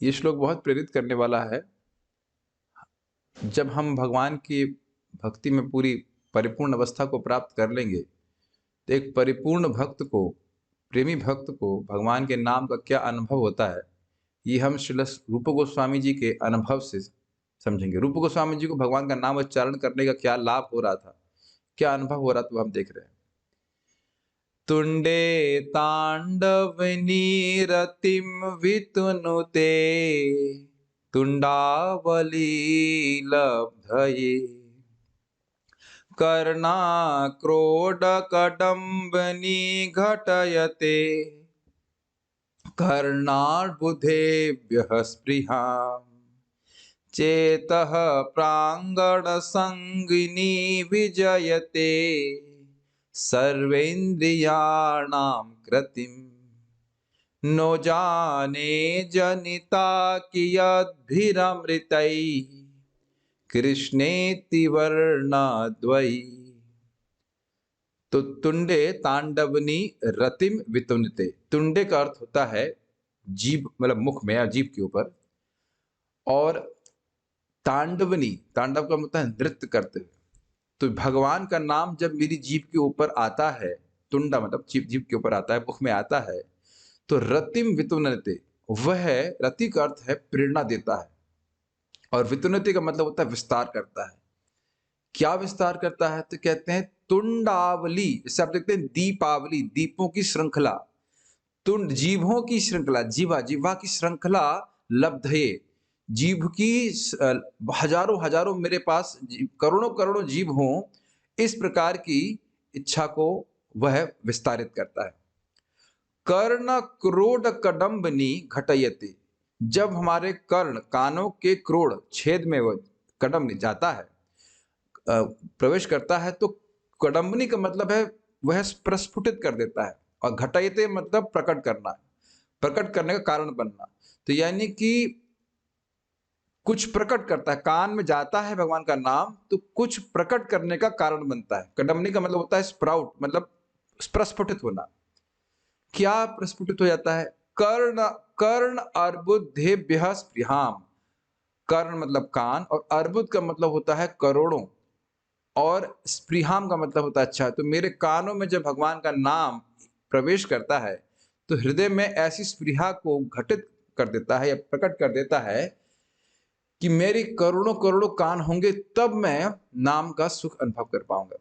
ये श्लोक बहुत प्रेरित करने वाला है। जब हम भगवान की भक्ति में पूरी परिपूर्ण अवस्था को प्राप्त कर लेंगे, तो एक परिपूर्ण भक्त को, प्रेमी भक्त को भगवान के नाम का क्या अनुभव होता है, ये हम श्रील रूप गोस्वामी जी के अनुभव से समझेंगे। रूप गोस्वामी जी को भगवान का नाम उच्चारण करने का क्या लाभ हो रहा था, क्या अनुभव हो रहा था, वो हम देख रहे हैं। तुंडे तांडवनी रतिम वितुनुते तुंडावली लब्धये कर्णाक्रोडकदम्बनी घटयते कर्णार्बुदेभ्यः स्पृहाम् चेतः प्राङ्गणसङ्गिनी विजयते सर्वेन्द्रियाणां कृतिम् नो जाने जनिता कियद्भिरमृतैः कृष्णेति वर्णाद्वयी। तो तुंडे तांडवनी रतिम वितुनते। तुंडे का अर्थ होता है जीभ, मतलब मुख में या जीभ के ऊपर, और तांडवनी, तांडव का मतलब है नृत्य करते हुए। तो भगवान का नाम जब मेरी जीभ के ऊपर आता है, तुंडा मतलब जीभ, जीभ के ऊपर आता है, मुख में आता है, तो रतिम वितुनते, वह रति का अर्थ है प्रेरणा देता है, और वितुनते का मतलब होता है विस्तार करता है। क्या विस्तार करता है? तो कहते हैं तुंडावली। जैसे आप देखते हैं दीपावली, दीपों की श्रृंखला, तुंड जीभों की श्रृंखला, जीवा जीवा की श्रृंखला लब्धये, जीभ की हजारों हजारों मेरे पास करोड़ों करोड़ों जीभ हों, इस प्रकार की इच्छा को वह विस्तारित करता है। कर्ण क्रोड कडम्बनी घटयते, जब हमारे कर्ण, कानों के क्रोड़ छेद में वह कदम जाता है, प्रवेश करता है, तो कडम्बनी का मतलब है वह प्रस्फुटित कर देता है, और घटयते मतलब प्रकट करना, प्रकट करने का कारण बनना। तो यानी कि कुछ प्रकट करता है, कान में जाता है भगवान का नाम, तो कुछ प्रकट करने का कारण बनता है। कडम्बनी का मतलब होता है स्प्राउट, मतलब प्रस्फुटित होना। क्या प्रस्फुटित हो जाता है? कर्ण, कर्ण अर्बुदेभ्यः स्पृहाम। कर्ण मतलब कान, और अर्बुद का मतलब होता है करोड़ों, और स्पृहाम का मतलब होता है अच्छा। तो मेरे कानों में जब भगवान का नाम प्रवेश करता है, तो हृदय में ऐसी स्पृहा को घटित कर देता है या प्रकट कर देता है कि मेरी करोड़ों करोड़ों कान होंगे, तब मैं नाम का सुख अनुभव कर पाऊंगा।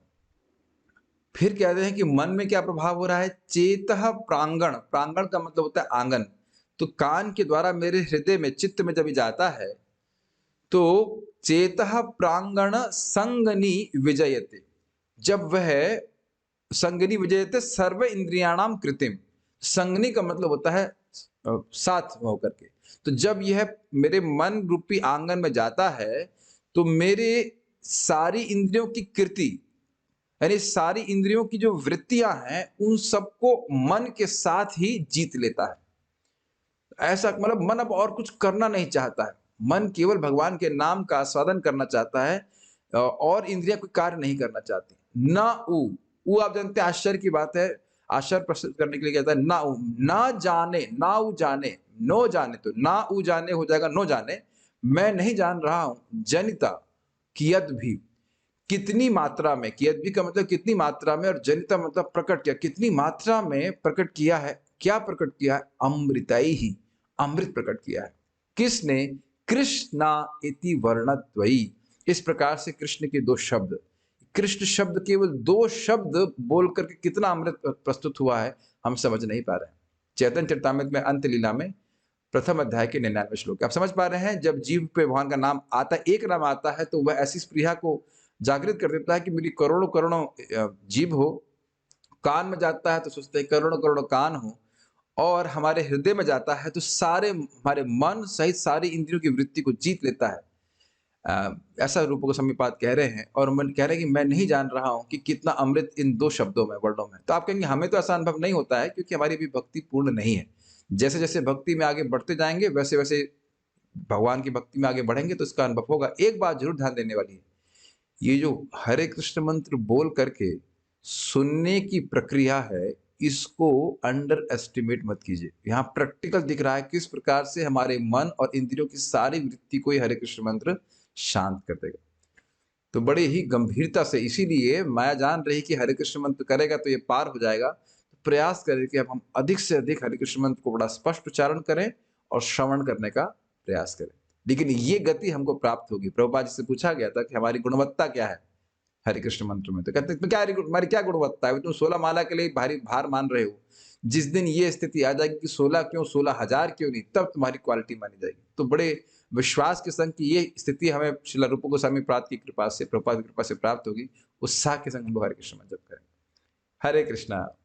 फिर कहते हैं कि मन में क्या प्रभाव हो रहा है? चेतः प्रांगण, प्रांगण का मतलब होता है आंगन। तो कान के द्वारा मेरे हृदय में, चित्त में जब जाता है, तो चेतः प्रांगण संगनी विजयते, जब वह संगनी विजयते सर्व इंद्रियाणाम कृतिम। संगनी का मतलब होता है साथ में होकर के। तो जब यह मेरे मन रूपी आंगन में जाता है, तो मेरे सारी इंद्रियों की कृति, यानी सारी इंद्रियों की जो वृत्तियां हैं, उन सबको मन के साथ ही जीत लेता है। ऐसा मतलब मन अब और कुछ करना नहीं चाहता है। मन केवल भगवान के नाम का आस्वादन करना चाहता है, और इंद्रियां कोई कार्य नहीं करना चाहती। ना ऊ आप जानते हैं, आश्चर्य की बात है। आश्चर्य प्रस्तुत करने के लिए कहता है ना ऊ, ना जाने, ना ऊ जाने, नो जाने, तो ना ऊ जाने हो जाएगा नो जाने। मैं नहीं जान रहा हूं, जनिता कियत भी, कितनी मात्रा में, कियत भी का मतलब कितनी मात्रा में, और जनिता मतलब प्रकट किया, कितनी मात्रा में प्रकट किया है। क्या प्रकट किया है? अमृताई ही, अमृत प्रकट किया है। किसने? कृष्णा इति वर्णद्वयी। इस प्रकार से कृष्ण के दो शब्द, कृष्ण शब्द, केवल दो शब्द बोल करके कितना अमृत प्रस्तुत हुआ है, हम समझ नहीं पा रहे हैं। चैतन्य चरितामृत में अंत लीला में प्रथम अध्याय के 99 श्लोक, आप समझ पा रहे हैं। जब जीव पे भगवान का नाम आता है, एक नाम आता है, तो वह ऐसी स्पृहा को जागृत कर देता है कि मेरी करोड़ों करोड़ों जीव हो। कान में जाता है तो सोचते हैं करोड़ों करोड़ों कान हो, और हमारे हृदय में जाता है तो सारे हमारे मन सहित सारी इंद्रियों की वृत्ति को जीत लेता है। ऐसा रूप गोस्वामी पाद कह रहे हैं, और मन कह रहे हैं कि मैं नहीं जान रहा हूं कि कितना अमृत इन दो शब्दों में, वर्णों में। तो आप कहेंगे हमें तो ऐसा अनुभव नहीं होता है, क्योंकि हमारी भी भक्ति पूर्ण नहीं है। जैसे जैसे भक्ति में आगे बढ़ते जाएंगे, वैसे वैसे भगवान की भक्ति में आगे बढ़ेंगे, तो इसका अनुभव होगा। एक बात जरूर ध्यान देने वाली है, ये जो हरे कृष्ण मंत्र बोल करके सुनने की प्रक्रिया है, इसको अंडर एस्टिमेट मत कीजिए। यहाँ प्रैक्टिकल दिख रहा है किस प्रकार से हमारे मन और इंद्रियों की सारी वृत्ति को ये हरे कृष्ण मंत्र शांत कर देगा। तो बड़े ही गंभीरता से, इसीलिए माया जान रही कि हरे कृष्ण मंत्र करेगा तो ये पार हो जाएगा, तो प्रयास करें कि अब हम अधिक से अधिक हरे कृष्ण मंत्र को बड़ा स्पष्ट उच्चारण करें और श्रवण करने का प्रयास करें। लेकिन ये गति हमको प्राप्त होगी। प्रभुपाद जी से पूछा गया था कि हमारी गुणवत्ता क्या है हरे कृष्ण मंत्र में, तो कहते हैं क्या हमारी क्या गुणवत्ता है, तुम 16 माला के लिए भारी भार मान रहे हो। जिस दिन ये स्थिति आ जाएगी कि 16 क्यों 16,000 क्यों नहीं, तब तुम्हारी क्वालिटी मानी जाएगी। तो बड़े विश्वास के संग कि ये स्थिति हमें श्रील रूप गोस्वामी प्राप्त की कृपा से, प्रभुपाद की कृपा से प्राप्त होगी, उत्साह के संग हम लोग हरे कृष्ण मंत्र जप करें। हरे कृष्णा।